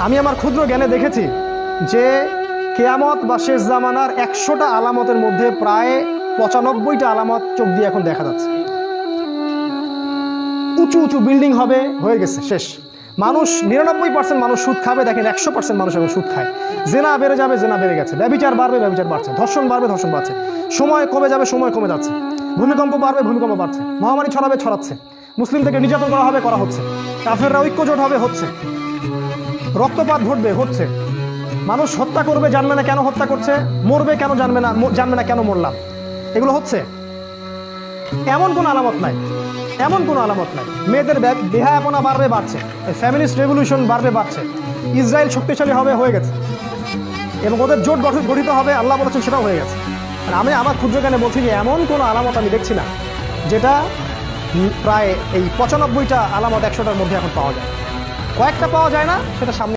আমি আমার ক্ষুদ্র জ্ঞানে দেখেছি যে কিয়ামত বা শেষ জামানার 100টা আলামতের মধ্যে প্রায় 95টা আলামত চোখ দিয়ে এখন দেখা যাচ্ছে। উঁচু উঁচু বিল্ডিং হবে, হয়ে গেছে, শেষ। মানুষ 99% মানুষ সুদ খাবে, দেখেন 100% মানুষ এখন সুদ খায়। জেনা বেড়ে যাবে, জেনা বেড়ে গেছে। ব্যভিচার বাড়বে, ব্যভিচার বাড়ছে। ধর্ষণ বাড়বে, ধর্ষণ বাড়ছে। সময় কমে যাবে, সময় কমে যাচ্ছে। ভূমিকম্প বাড়বে, ভূমিকম্প বাড়ছে। মহামারী ছড়াবে, ছড়াচ্ছে। মুসলিম থেকে নির্যাতন করা হবে, করা হচ্ছে। কাফেররা ঐক্যজোট হবে, হচ্ছে। রক্তপাত ঘটবে, হচ্ছে। মানুষ হত্যা করবে, জানবে না কেন হত্যা করছে। মরবে কেন, জানবে না কেন মরলাম। এগুলো হচ্ছে। এমন কোনো আলামত নাই, এমন কোনো আলামত নাই। মেয়েদের বেহায়াপনা বাড়বে, বাড়ছে। ফ্যামিলিস্ট রেভলিউশন বাড়বে, বাড়ছে। ইসরায়েল শক্তিশালী হবে, হয়ে গেছে। এবং ওদের জোট গঠিত হবে, আল্লাহ বলেছেন, সেটাও হয়ে গেছে। আর আমি আমার ক্ষুদ্র জ্ঞানে বলছি যে এমন কোনো আলামত আমি দেখছি না যেটা প্রায় এই 95টা আলামত 100টার মধ্যে এখন পাওয়া যায়। কয়েকটা পাওয়া যায় না, সেটা সামনে